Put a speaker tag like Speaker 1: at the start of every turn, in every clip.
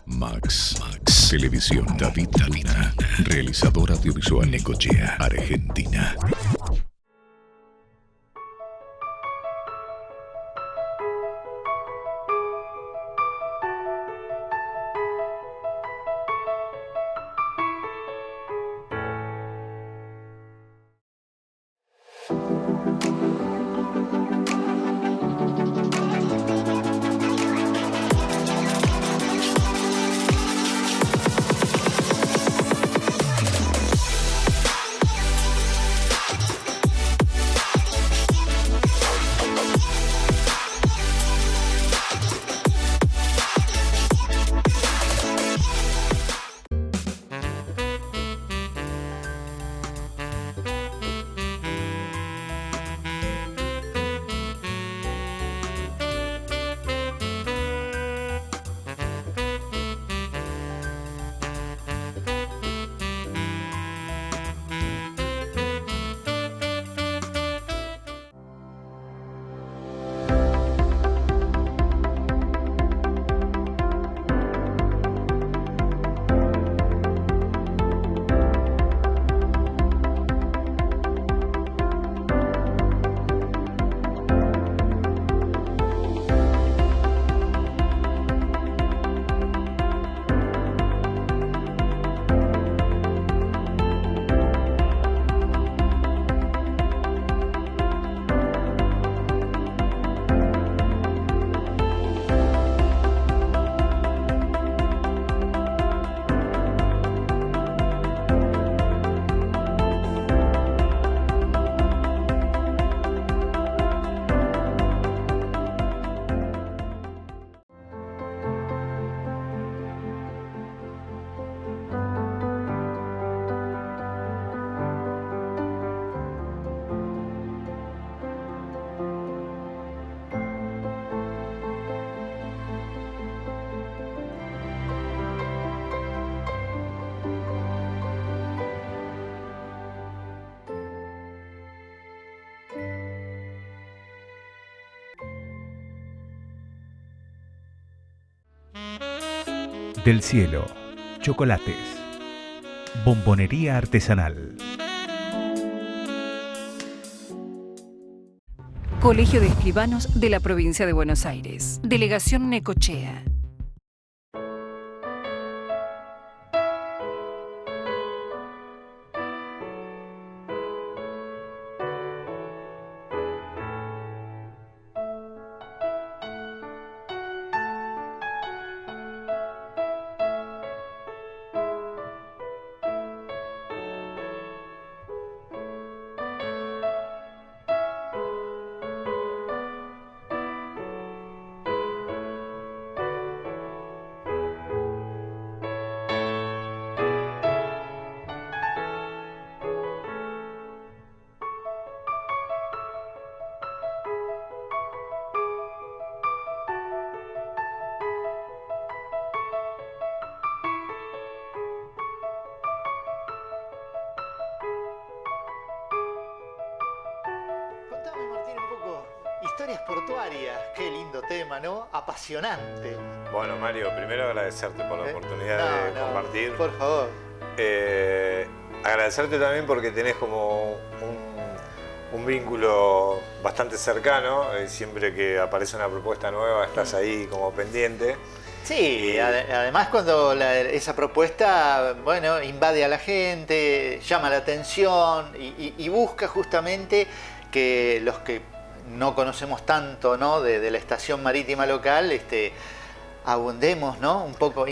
Speaker 1: Max. Televisión David Luna. Realizador audiovisual Necochea, Argentina.
Speaker 2: Del cielo, chocolates, bombonería artesanal.
Speaker 3: Colegio de Escribanos de la Provincia de Buenos Aires. Delegación Necochea.
Speaker 4: Contame, Martín, un poco. Historias portuarias, qué lindo tema, ¿no? Apasionante.
Speaker 5: Bueno, Mario, primero agradecerte por la oportunidad de compartir.
Speaker 4: Por favor.
Speaker 5: Agradecerte también porque tenés como un vínculo bastante cercano. Siempre que aparece una propuesta nueva estás ahí como pendiente.
Speaker 4: Sí, además cuando esa propuesta, bueno, invade a la gente, llama la atención y busca justamente que los que no conocemos tanto, ¿no?, de la estación marítima local, abundemos, ¿no?, un poco,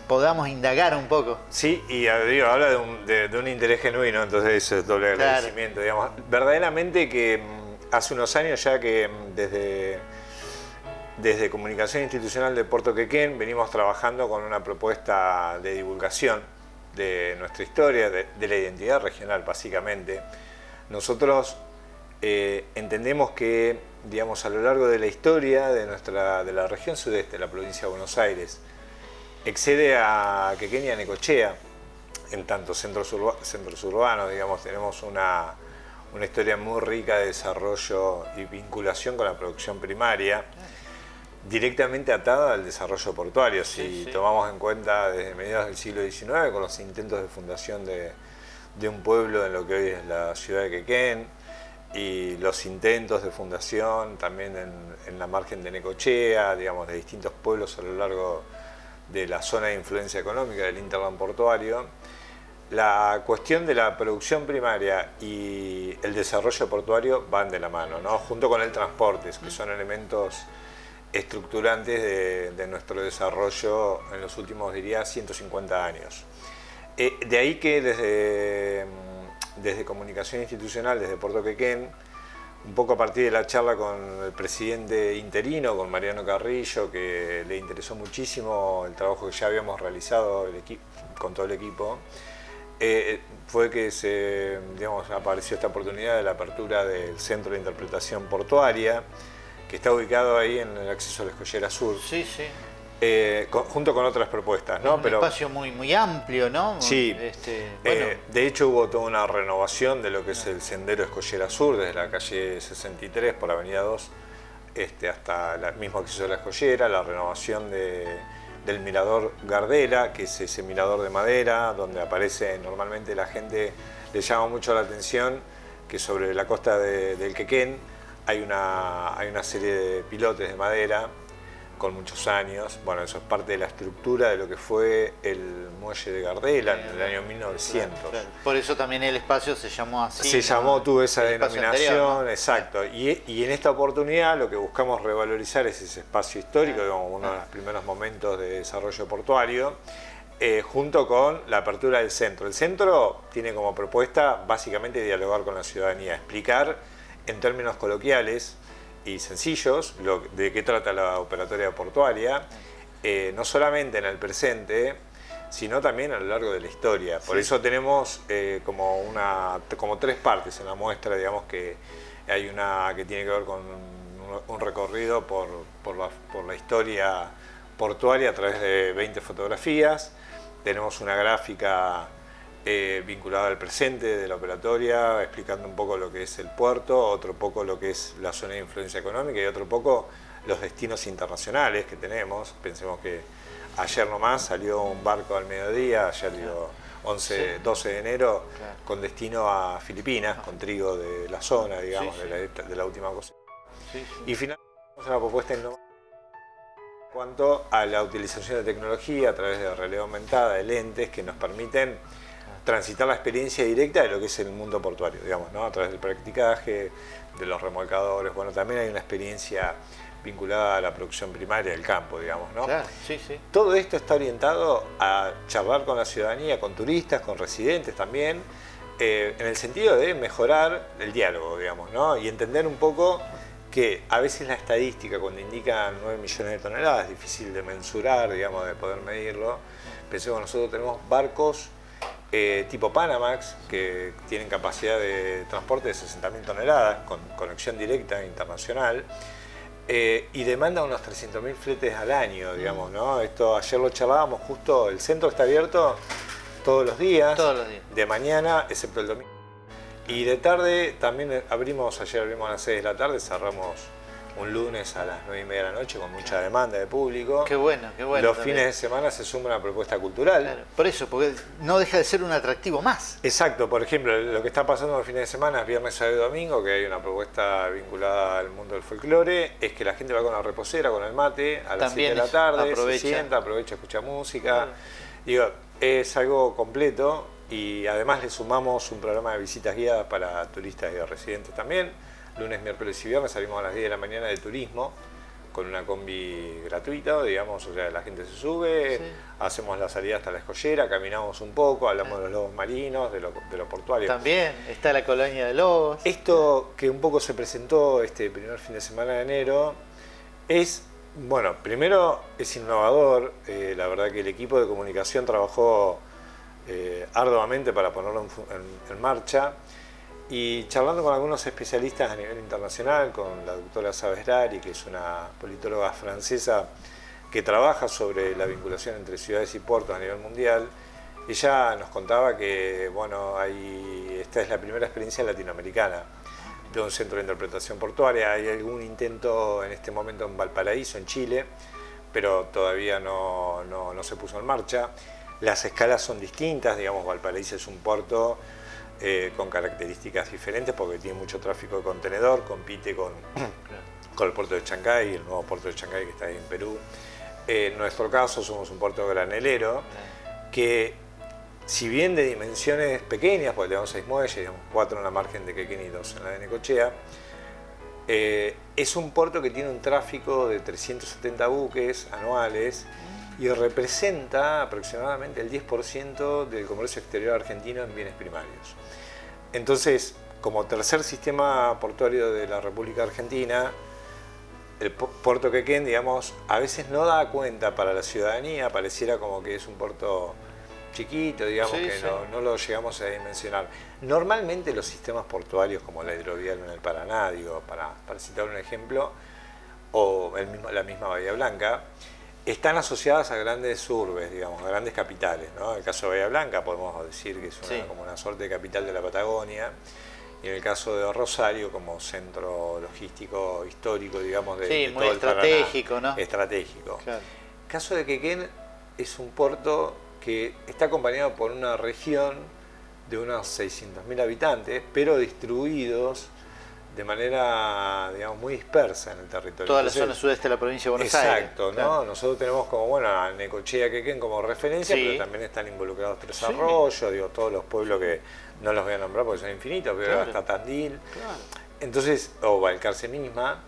Speaker 4: podamos indagar un poco.
Speaker 5: Sí, y digo, habla de un interés genuino, entonces eso es doble agradecimiento, digamos. Verdaderamente que hace unos años ya que desde Comunicación Institucional de Puerto Quequén venimos trabajando con una propuesta de divulgación de nuestra historia, de la identidad regional básicamente. Nosotros entendemos que, digamos, a lo largo de la historia de la región sudeste, de la provincia de Buenos Aires, excede a Quequén y a Necochea, en tanto centros urbanos, digamos, tenemos una historia muy rica de desarrollo y vinculación con la producción primaria. directamente atada al desarrollo portuario. Si tomamos en cuenta desde mediados del siglo XIX, con los intentos de fundación de un pueblo en lo que hoy es la ciudad de Quequén, y los intentos de fundación también en la margen de Necochea, digamos, de distintos pueblos a lo largo de la zona de influencia económica del hinterland portuario, la cuestión de la producción primaria y el desarrollo portuario van de la mano, ¿no? Junto con el transporte, que son elementos estructurantes de nuestro desarrollo en los últimos, diría, 150 años. De ahí que desde Comunicación Institucional, desde Puerto Quequén, un poco a partir de la charla con el presidente interino, con Mariano Carrillo, que le interesó muchísimo el trabajo que ya habíamos realizado con todo el equipo, fue que apareció esta oportunidad de la apertura del Centro de Interpretación Portuaria, que está ubicado ahí en el acceso a la Escollera Sur.
Speaker 4: Sí, sí.
Speaker 5: Junto con otras propuestas, ¿no?
Speaker 4: Un espacio muy amplio, ¿no?
Speaker 5: Sí.
Speaker 4: Bueno.
Speaker 5: De hecho hubo toda una renovación de lo que es el sendero Escollera Sur, desde la calle 63 por Avenida 2 hasta el mismo acceso a la Escollera, la renovación del mirador Gardela, que es ese mirador de madera, donde aparece normalmente la gente, le llama mucho la atención que sobre la costa del Quequén hay una serie de pilotes de madera con muchos años. Bueno, eso es parte de la estructura de lo que fue el muelle de Gardela en el año 1900.
Speaker 4: Claro. Por eso también el espacio se llamó así.
Speaker 5: Se llamó, tuvo esa denominación,
Speaker 4: anterior, ¿no?
Speaker 5: exacto. Y en esta oportunidad lo que buscamos revalorizar es ese espacio histórico, digamos, uno de los primeros momentos de desarrollo portuario, junto con la apertura del centro. El centro tiene como propuesta básicamente dialogar con la ciudadanía, explicar en términos coloquiales y sencillos de qué trata la operatoria portuaria, no solamente en el presente, sino también a lo largo de la historia. Por eso tenemos como tres partes en la muestra, digamos, que hay una que tiene que ver con un recorrido por la historia portuaria a través de 20 fotografías. Tenemos una gráfica vinculada al presente de la operatoria, explicando un poco lo que es el puerto, otro poco lo que es la zona de influencia económica y otro poco los destinos internacionales que tenemos. Pensemos que ayer nomás salió un barco al mediodía, ayer digo 12 de enero, con destino a Filipinas, con trigo de la zona, digamos, de la última cosecha. Y finalmente tenemos una propuesta innovadora en cuanto a la utilización de tecnología a través de realidad aumentada, de lentes que nos permiten transitar la experiencia directa de lo que es el mundo portuario, digamos, ¿no? A través del practicaje, de los remolcadores. Bueno, también hay una experiencia vinculada a la producción primaria del campo, digamos, ¿no?
Speaker 4: Claro, sí.
Speaker 5: Todo esto está orientado a charlar con la ciudadanía, con turistas, con residentes también, en el sentido de mejorar el diálogo, digamos, ¿no? Y entender un poco que a veces la estadística, cuando indica 9 millones de toneladas, es difícil de mensurar, digamos, de poder medirlo. Pensemos que nosotros tenemos barcos tipo Panamax, que tienen capacidad de transporte de 60.000 toneladas, con conexión directa internacional, y demanda unos 300.000 fletes al año, digamos, ¿no? Esto ayer lo charlábamos, justo el centro está abierto todos los días, de mañana, excepto el domingo. Y de tarde también ayer abrimos a las 6 de la tarde, cerramos un lunes a las 9:30 de la noche con mucha demanda de público.
Speaker 4: Qué bueno.
Speaker 5: Los fines de semana se suma una propuesta cultural.
Speaker 4: Claro, por eso, porque no deja de ser un atractivo más.
Speaker 5: Exacto, por ejemplo, lo que está pasando los fines de semana, viernes, sábado y domingo, que hay una propuesta vinculada al mundo del folclore, es que la gente va con la reposera, con el mate, a las 7 de la tarde, se sienta, aprovecha, escucha música. Digo, es algo completo y además le sumamos un programa de visitas guiadas para turistas y residentes también. Lunes, miércoles y viernes salimos a las 10 de la mañana de turismo con una combi gratuita, digamos, o sea, la gente se sube, hacemos la salida hasta la Escollera, caminamos un poco, hablamos de los lobos marinos, de lo portuario.
Speaker 4: También está la colonia de lobos.
Speaker 5: Esto que un poco se presentó este primer fin de semana de enero es, bueno, primero es innovador, la verdad que el equipo de comunicación trabajó arduamente para ponerlo en marcha. Y charlando con algunos especialistas a nivel internacional, con la doctora Saveslari, que es una politóloga francesa que trabaja sobre la vinculación entre ciudades y puertos a nivel mundial, ella nos contaba que, bueno, esta es la primera experiencia latinoamericana de un centro de interpretación portuaria. Hay algún intento en este momento en Valparaíso, en Chile, pero todavía no se puso en marcha. Las escalas son distintas, digamos, Valparaíso es un puerto con características diferentes porque tiene mucho tráfico de contenedor, compite con el puerto de Chancay, el nuevo puerto de Chancay que está ahí en Perú. En nuestro caso somos un puerto granelero que, si bien de dimensiones pequeñas, porque tenemos 6 muelles, digamos, 4 en la margen de Quequén y 2 en la de Necochea, es un puerto que tiene un tráfico de 370 buques anuales y representa aproximadamente el 10% del comercio exterior argentino en bienes primarios. Entonces, como tercer sistema portuario de la República Argentina, el puerto Quequén, digamos, a veces no da cuenta para la ciudadanía, pareciera como que es un puerto chiquito, digamos,
Speaker 4: sí,
Speaker 5: que
Speaker 4: sí.
Speaker 5: no lo llegamos a dimensionar. Normalmente los sistemas portuarios como la hidrovial en el Paraná, digo, para citar un ejemplo, o la misma Bahía Blanca, están asociadas a grandes urbes, digamos, a grandes capitales, ¿no? En el caso de Bahía Blanca podemos decir que es como una suerte de capital de la Patagonia, y en el caso de Rosario como centro logístico histórico, digamos, de
Speaker 4: muy
Speaker 5: todo el Paraná.
Speaker 4: estratégico, ¿no?
Speaker 5: Estratégico.
Speaker 4: Claro.
Speaker 5: El caso de Quequén es un puerto que está acompañado por una región de unos 600.000 habitantes, pero distribuidos de manera, digamos, muy dispersa en el territorio.
Speaker 4: Toda la
Speaker 5: Entonces,
Speaker 4: zona sudeste de la provincia de Buenos Aires.
Speaker 5: exacto, ¿no?
Speaker 4: Claro.
Speaker 5: Nosotros tenemos como, bueno, a Necochea, Quequén como referencia,
Speaker 4: Sí.
Speaker 5: pero también están involucrados Tres Arroyos, digo, todos los pueblos que no los voy a nombrar porque son infinitos, pero
Speaker 4: Claro.
Speaker 5: hasta Tandil.
Speaker 4: Claro.
Speaker 5: Entonces, o Balcarce misma,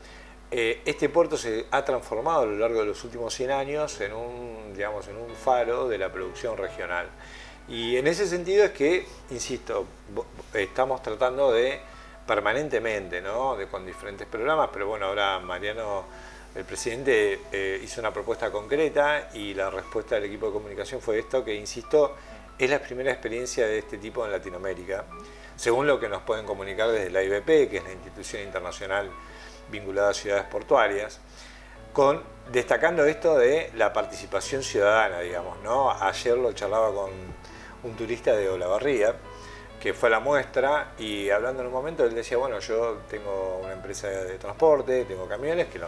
Speaker 5: este puerto se ha transformado a lo largo de los últimos 100 años en un, digamos, en un faro de la producción regional. Y en ese sentido es que, insisto, estamos tratando de permanentemente, ¿no? Con diferentes programas, pero bueno, ahora Mariano, el presidente, hizo una propuesta concreta y la respuesta del equipo de comunicación fue esto, que, insisto, es la primera experiencia de este tipo en Latinoamérica, según lo que nos pueden comunicar desde la IBP, que es la institución internacional vinculada a ciudades portuarias, destacando esto de la participación ciudadana, digamos, ¿no? Ayer lo charlaba con un turista de Olavarría, que fue a la muestra, y hablando en un momento él decía, bueno, yo tengo una empresa de transporte, tengo camiones que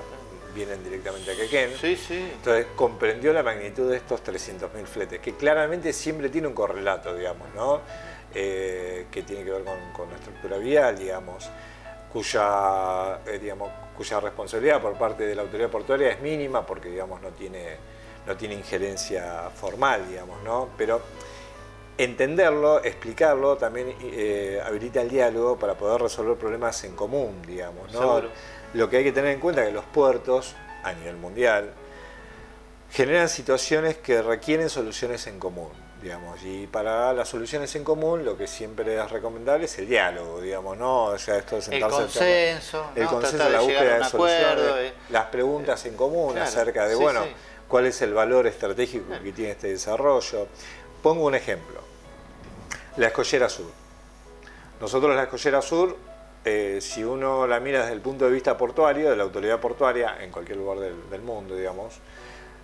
Speaker 5: vienen directamente a Quequén.
Speaker 4: Sí, sí.
Speaker 5: Entonces comprendió la magnitud de estos 300.000 fletes, que claramente siempre tiene un correlato, digamos, ¿no? Que tiene que ver con la estructura vial, digamos, cuya responsabilidad por parte de la autoridad portuaria es mínima porque, digamos, no tiene injerencia formal, digamos, ¿no? Pero entenderlo, explicarlo, también habilita el diálogo para poder resolver problemas en común, digamos, ¿no?
Speaker 4: Seguro.
Speaker 5: Lo que hay que tener en cuenta es que los puertos, a nivel mundial, generan situaciones que requieren soluciones en común, digamos, y para las soluciones en común lo que siempre es recomendable es el diálogo, digamos, ¿no? O sea, esto de sentarse
Speaker 4: El consenso,
Speaker 5: el
Speaker 4: ¿no?
Speaker 5: consenso,
Speaker 4: Tratar
Speaker 5: la
Speaker 4: de llegar
Speaker 5: búsqueda
Speaker 4: a un
Speaker 5: de soluciones,
Speaker 4: acuerdo,
Speaker 5: las preguntas en común,
Speaker 4: claro,
Speaker 5: acerca de,
Speaker 4: sí,
Speaker 5: bueno,
Speaker 4: sí.
Speaker 5: cuál es el valor estratégico que tiene este desarrollo. Pongo un ejemplo, la Escollera Sur. Nosotros la Escollera Sur, si uno la mira desde el punto de vista portuario, de la autoridad portuaria, en cualquier lugar del mundo, digamos,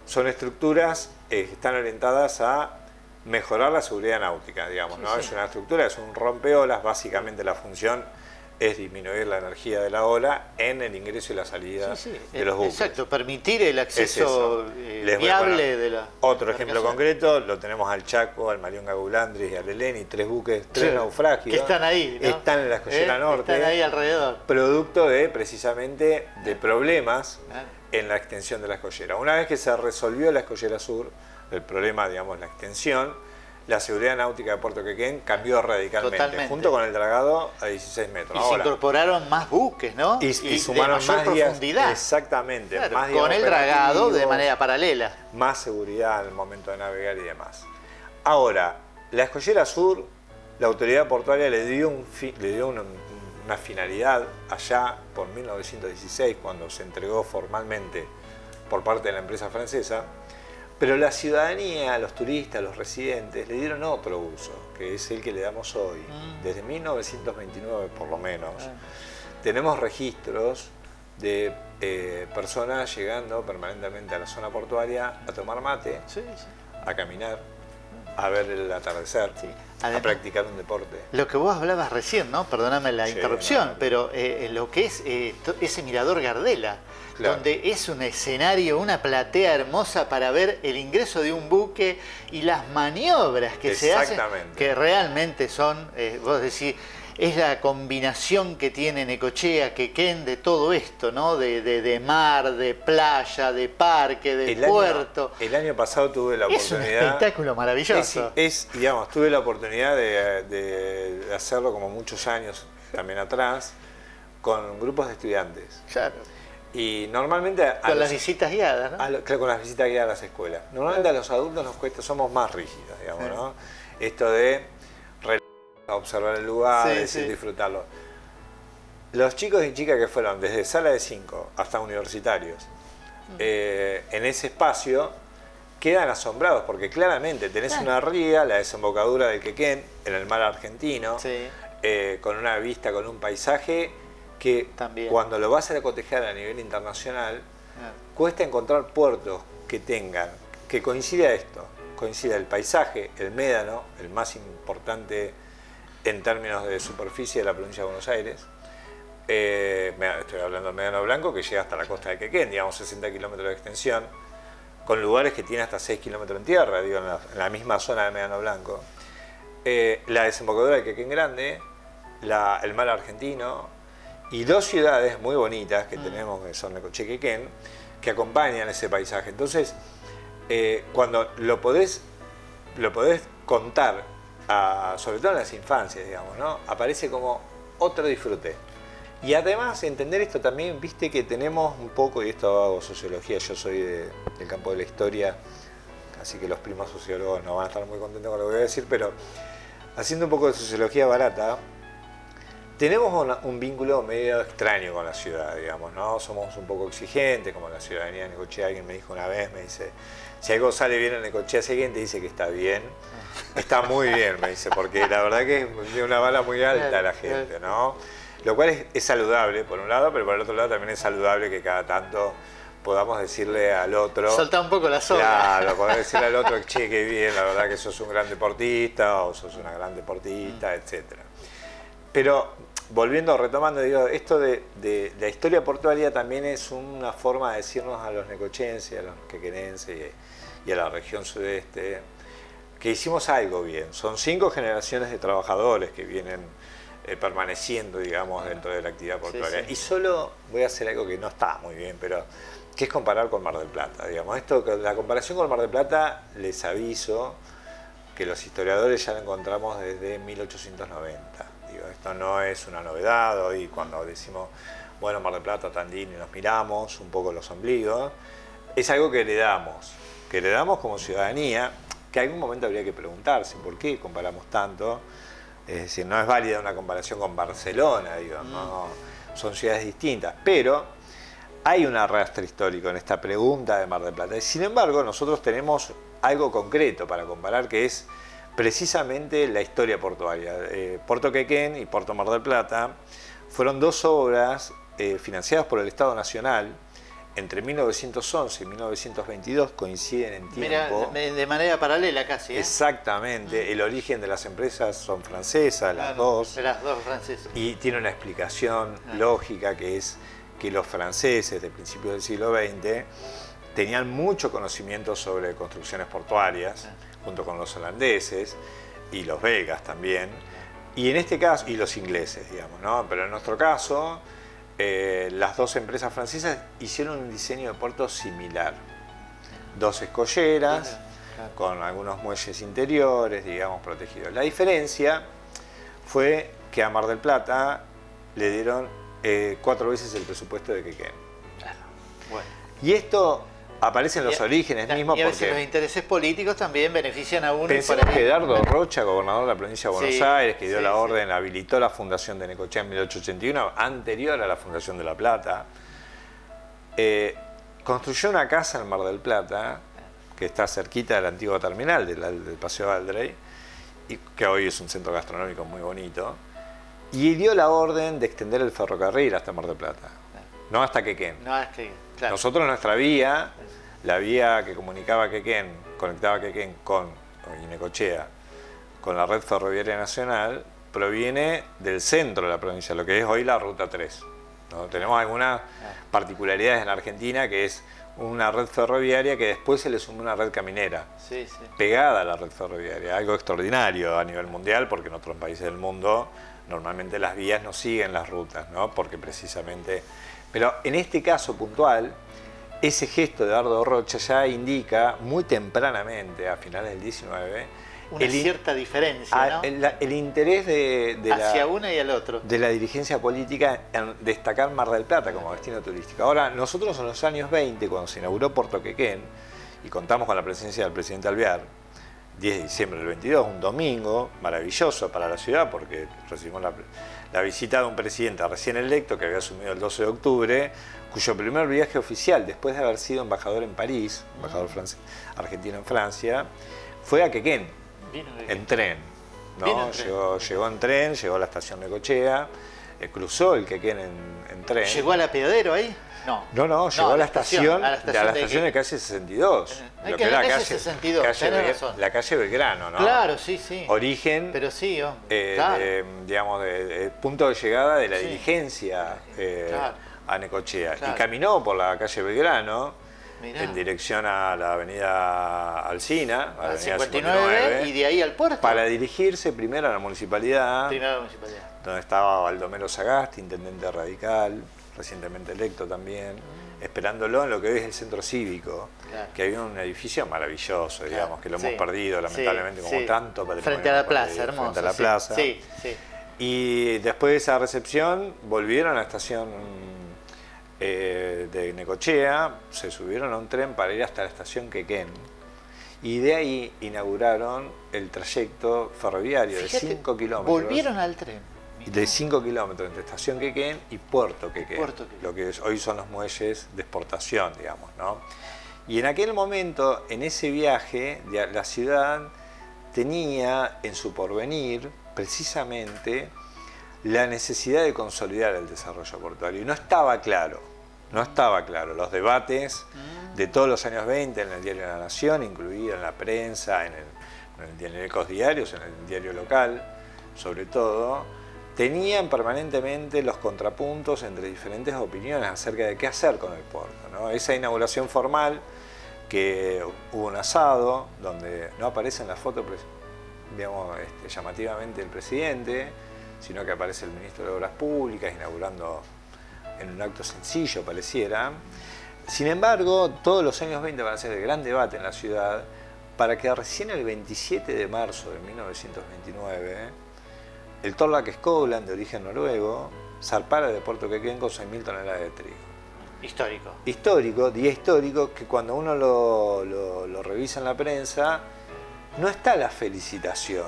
Speaker 5: son estructuras que están orientadas a mejorar la seguridad náutica, digamos, ¿no?
Speaker 4: Sí.
Speaker 5: Es una estructura, es un rompeolas, básicamente la función es disminuir la energía de la ola en el ingreso y la salida de los buques.
Speaker 4: Exacto, permitir el acceso
Speaker 5: Les voy a
Speaker 4: viable
Speaker 5: poner
Speaker 4: de la
Speaker 5: otro ejemplo
Speaker 4: embarcación.
Speaker 5: concreto, lo tenemos al Chaco, al Marión Gagulandris y al Eleni, 3 buques, 3
Speaker 4: Sí,
Speaker 5: naufragios.
Speaker 4: que están ahí, ¿no?
Speaker 5: Están en la Escollera Norte.
Speaker 4: Están ahí alrededor.
Speaker 5: Producto de, precisamente, de problemas en la extensión de la escollera. Una vez que se resolvió la Escollera Sur, el problema, digamos, la extensión, la seguridad náutica de Puerto Quequén cambió radicalmente,
Speaker 4: Totalmente.
Speaker 5: junto con el dragado a 16 metros.
Speaker 4: Y se incorporaron más buques, ¿no?
Speaker 5: y sumaron
Speaker 4: de mayor
Speaker 5: más días,
Speaker 4: profundidad.
Speaker 5: exactamente,
Speaker 4: Claro,
Speaker 5: más días
Speaker 4: con el dragado de
Speaker 5: operativos,
Speaker 4: manera paralela.
Speaker 5: más seguridad al momento de navegar y demás. Ahora, la Escollera Sur, la autoridad portuaria le dio una finalidad allá por 1916, cuando se entregó formalmente por parte de la empresa francesa, pero la ciudadanía, los turistas, los residentes, le dieron otro uso, que es el que le damos hoy. Desde 1929 por lo menos, tenemos registros de personas llegando permanentemente a la zona portuaria a tomar mate,
Speaker 4: Sí, sí.
Speaker 5: a caminar, a ver el atardecer,
Speaker 4: Sí.
Speaker 5: a
Speaker 4: Además,
Speaker 5: practicar un deporte.
Speaker 4: lo que vos hablabas recién, ¿no? Perdóname la
Speaker 5: Sí,
Speaker 4: interrupción,
Speaker 5: no, no.
Speaker 4: pero lo que es ese mirador Gardela,
Speaker 5: Claro.
Speaker 4: donde es un escenario, una platea hermosa para ver el ingreso de un buque y las maniobras que se hacen,
Speaker 5: Exactamente.
Speaker 4: que realmente son, vos decís, es la combinación que tiene Necochea, Quequén, de todo esto, ¿no? De mar, de playa, de parque, de puerto.
Speaker 5: El año pasado tuve la
Speaker 4: Es un
Speaker 5: oportunidad.
Speaker 4: espectáculo maravilloso.
Speaker 5: Digamos, tuve la oportunidad de hacerlo como muchos años también atrás, con grupos de estudiantes.
Speaker 4: Claro.
Speaker 5: Y normalmente
Speaker 4: Con las visitas guiadas, ¿no?
Speaker 5: claro, con las visitas guiadas a las escuelas. Normalmente a los adultos nos cuesta, somos más rígidos, digamos,
Speaker 4: Sí.
Speaker 5: ¿no? Esto de observar el lugar,
Speaker 4: Sí,
Speaker 5: decir,
Speaker 4: sí.
Speaker 5: disfrutarlo. Los chicos y chicas que fueron desde sala de 5 hasta universitarios, en ese espacio, quedan asombrados porque claramente tenés una ría, la desembocadura del Quequén, en el mar argentino,
Speaker 4: Sí.
Speaker 5: con una vista, con un paisaje que
Speaker 4: También.
Speaker 5: cuando lo vas a cotejar a nivel internacional, cuesta encontrar puertos que tengan, que coincida esto, coincida el paisaje, el médano, el más importante en términos de superficie de la provincia de Buenos Aires. Estoy hablando del médano blanco que llega hasta la costa de Quequén, digamos 60 kilómetros de extensión, con lugares que tiene hasta 6 kilómetros en tierra, digo, en la misma zona del médano blanco. La desembocadura de Quequén Grande, el mar argentino, y dos ciudades muy bonitas que tenemos, que son Necochea y Quequén, que acompañan ese paisaje. Entonces, cuando lo podés contar, sobre todo en las infancias, digamos, ¿no? Aparece como otro disfrute. Y además, entender esto también, viste que tenemos un poco, y esto hago sociología, yo soy del campo de la historia, así que los primos sociólogos no van a estar muy contentos con lo que voy a decir, pero haciendo un poco de sociología barata, tenemos un vínculo medio extraño con la ciudad, digamos, ¿no? Somos un poco exigentes, como la ciudadanía de Necochea. Alguien me dijo una vez, me dice, si algo sale bien en Necochea, si alguien te dice que está bien, está muy bien, me dice, porque la verdad que es de una bala muy alta a la gente, ¿no? Lo cual es saludable, por un lado, pero por el otro lado también es saludable que cada tanto podamos decirle al otro...
Speaker 4: Soltá un poco la soga.
Speaker 5: Claro, poder decirle al otro, che, qué bien, la verdad que sos un gran deportista, o sos una gran deportista, etcétera. Pero, retomando, digo, esto de la historia portuaria también es una forma de decirnos a los necochenses, a los quequenenses y a la región sudeste, que hicimos algo bien. Son 5 generaciones de trabajadores que vienen permaneciendo, digamos, dentro de la actividad portuaria.
Speaker 4: Sí, sí.
Speaker 5: Y solo voy a hacer algo que no está muy bien, pero que es comparar con Mar del Plata, digamos. La comparación con Mar del Plata, les aviso que los historiadores ya lo encontramos desde 1890. Digo, esto no es una novedad. Hoy cuando decimos, bueno, Mar del Plata, Tandil, y nos miramos un poco los ombligos, es algo que heredamos como ciudadanía, que en algún momento habría que preguntarse por qué comparamos tanto. Es decir, no es válida una comparación con Barcelona, digo, no, son ciudades distintas, pero hay un arrastre histórico en esta pregunta de Mar del Plata. Sin embargo, nosotros tenemos algo concreto para comparar, que es precisamente la historia portuaria. Puerto Quequén y Puerto Mar del Plata fueron 2 obras financiadas por el Estado Nacional entre 1911 y 1922, coinciden en tiempo.
Speaker 4: Mira, de manera paralela casi, ¿eh?
Speaker 5: Exactamente, el origen de las empresas son francesas, las
Speaker 4: Claro,
Speaker 5: dos.
Speaker 4: de las dos francesas.
Speaker 5: Y tiene una explicación lógica, que es que los franceses de principios del siglo XX tenían mucho conocimiento sobre construcciones portuarias, junto con los holandeses y los belgas también, y en este caso, y los ingleses, digamos, ¿no? Pero en nuestro caso, las 2 empresas francesas hicieron un diseño de puerto similar. 2 escolleras, con algunos muelles interiores, digamos, protegidos. La diferencia fue que a Mar del Plata le dieron 4 veces el presupuesto de Quequén.
Speaker 4: Bueno.
Speaker 5: Y esto aparece en los orígenes mismos,
Speaker 4: y a veces
Speaker 5: porque
Speaker 4: los intereses políticos también benefician a uno.
Speaker 5: pensemos que Edardo Rocha, gobernador de la provincia de Buenos
Speaker 4: Sí,
Speaker 5: Aires, que dio
Speaker 4: sí,
Speaker 5: la
Speaker 4: sí.
Speaker 5: orden, habilitó la fundación de Necochea en 1881, anterior a la fundación de La Plata, construyó una casa en Mar del Plata, que está cerquita de la antigua terminal del Paseo Aldrey, y que hoy es un centro gastronómico muy bonito, y dio la orden de extender el ferrocarril hasta Mar del Plata, no hasta Quequén.
Speaker 4: No, es que, claro.
Speaker 5: Nosotros nuestra vía, la vía que conectaba Quequén con y Necochea con la red ferroviaria nacional proviene del centro de la provincia, lo que es hoy la Ruta 3. ¿No? Tenemos algunas particularidades en Argentina, que es una red ferroviaria que después se le sumó una red caminera, pegada a la red ferroviaria, algo extraordinario a nivel mundial, porque en otros países del mundo normalmente las vías no siguen las rutas, ¿no? Porque precisamente... Pero en este caso puntual, ese gesto de Eduardo Rocha ya indica muy tempranamente, a finales del 19,
Speaker 4: una cierta diferencia, ¿no?
Speaker 5: el interés
Speaker 4: hacia una y al otro.
Speaker 5: De la dirigencia política en destacar Mar del Plata como destino turístico. Ahora, nosotros en los años 20, cuando se inauguró Puerto Quequén, y contamos con la presencia del presidente Alvear, 10 de diciembre del 22, un domingo maravilloso para la ciudad, porque recibimos la visita de un presidente recién electo que había asumido el 12 de octubre, cuyo primer viaje oficial, después de haber sido embajador en París, embajador argentino en Francia, fue a Quequén, en tren. ¿No? Llegó en tren, llegó a la estación de Necochea, cruzó el Quequén en tren.
Speaker 4: ¿Llegó al apeadero ahí? No,
Speaker 5: llegó a la estación de calle 62.
Speaker 4: Lo que era calle 62,
Speaker 5: la calle Belgrano, ¿no?
Speaker 4: Claro, sí.
Speaker 5: Origen,
Speaker 4: pero sí, claro.
Speaker 5: digamos, punto de llegada de la diligencia a Necochea. Claro. Y caminó por la calle Belgrano, en dirección a la avenida Alsina, a la avenida
Speaker 4: 59, y de ahí al puerto.
Speaker 5: Para dirigirse primero a la municipalidad. Donde estaba Baldomero Sagasti, intendente radical, recientemente electo también, esperándolo en lo que hoy es el centro cívico, que había un edificio maravilloso, digamos, que lo hemos perdido lamentablemente, como tanto patrimonio.
Speaker 4: Frente a la plaza, hermoso.
Speaker 5: Frente a la plaza. Y después de esa recepción volvieron a la estación de Necochea, se subieron a un tren para ir hasta la estación Quequén, y de ahí inauguraron el trayecto ferroviario. Fíjate, de 5 kilómetros.
Speaker 4: Volvieron al tren.
Speaker 5: De 5 kilómetros entre estación Quequén y Puerto Quequén, lo que hoy son los muelles de exportación, digamos, ¿no? Y en aquel momento, en ese viaje, la ciudad tenía en su porvenir precisamente la necesidad de consolidar el desarrollo portuario. Y no estaba claro. Los debates de todos los años 20 en el diario La Nación, incluido en la prensa, en el diario Ecos Diarios, en el diario local, sobre todo, tenían permanentemente los contrapuntos entre diferentes opiniones acerca de qué hacer con el puerto, ¿no? Esa inauguración formal, que hubo un asado, donde no aparece en la foto, digamos, llamativamente el presidente, sino que aparece el ministro de Obras Públicas inaugurando en un acto sencillo, pareciera. Sin embargo, todos los años 20 van a ser de gran debate en la ciudad, para que recién el 27 de marzo de 1929, el Torlak Skogland, de origen noruego, zarpara de Puerto Quequén con 6.000 toneladas de trigo. Día histórico, que cuando uno lo revisa en la prensa, no está la felicitación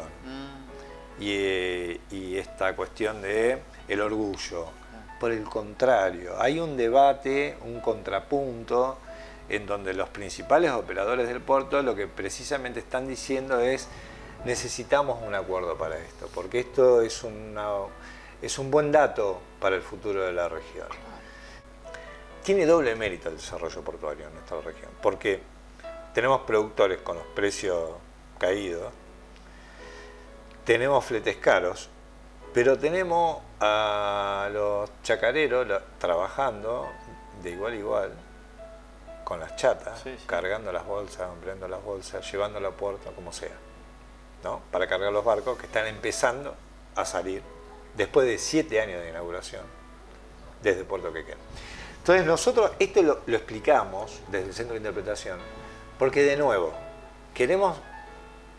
Speaker 5: y esta cuestión de el orgullo. Por el contrario, hay un debate, un contrapunto, en donde los principales operadores del puerto lo que precisamente están diciendo es: necesitamos un acuerdo para esto, porque esto es un buen dato para el futuro de la región. Tiene doble mérito el desarrollo portuario en nuestra región, porque tenemos productores con los precios caídos, tenemos fletes caros, pero tenemos a los chacareros trabajando de igual a igual con las chatas, cargando las bolsas, ampliando las bolsas, llevándolas a puerto, como sea, ¿no? Para cargar los barcos que están empezando a salir después de 7 años de inauguración desde Puerto Quequén. Entonces nosotros esto lo explicamos desde el Centro de Interpretación porque, de nuevo, queremos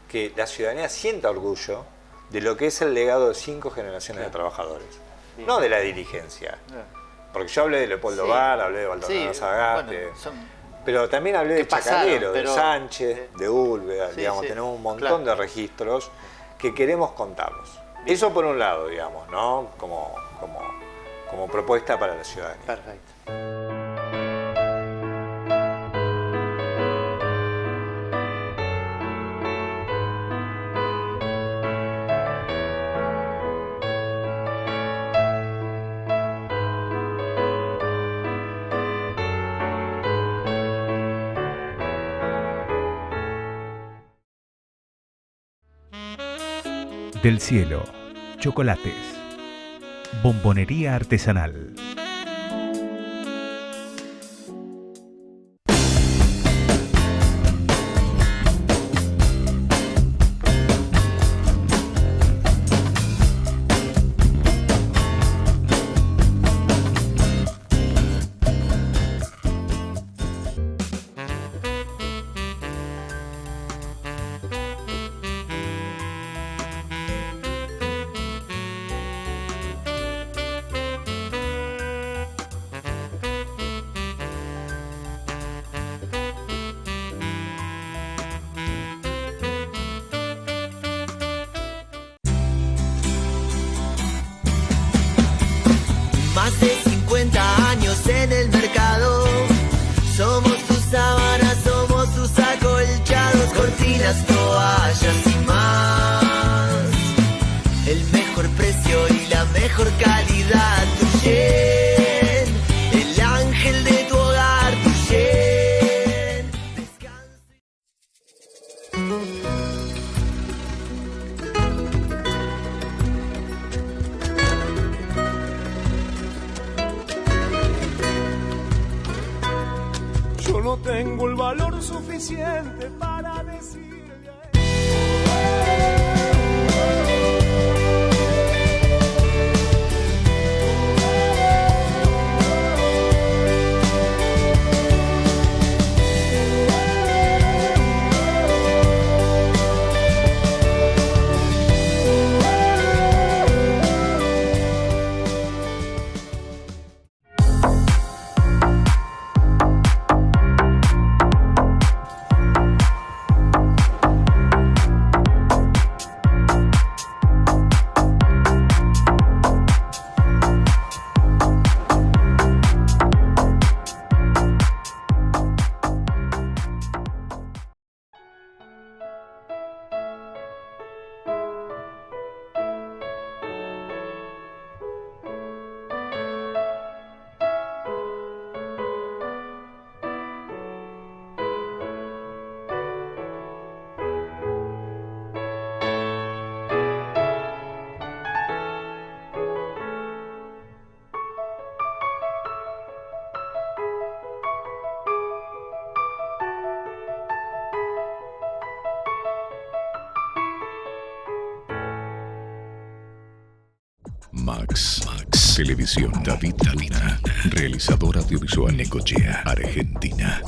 Speaker 5: que la ciudadanía sienta orgullo de lo que es el legado de 5 generaciones de trabajadores, no de la dirigencia. Porque yo hablé de Leopoldo Bar, hablé de Baldomero Sagasti, pero también hablé de Chacarero, de Sánchez, de Úlveda, digamos, tenemos un montón de registros que queremos contarlos. Eso por un lado, digamos, ¿no? Como propuesta para la ciudadanía.
Speaker 4: Perfecto.
Speaker 2: Del Cielo, chocolates. Bombonería artesanal.
Speaker 6: Más de 50 años en el mercado. Somos tus sábanas, somos tus acolchados, cortinas, toallas y más. El mejor precio y la mejor calidad. Tuyen, el ángel de tu hogar. Tuyen,
Speaker 7: Yo no tengo el valor suficiente para decirle a él.
Speaker 1: Max. Televisión David Davina. Realizador audiovisual Necochea, Argentina.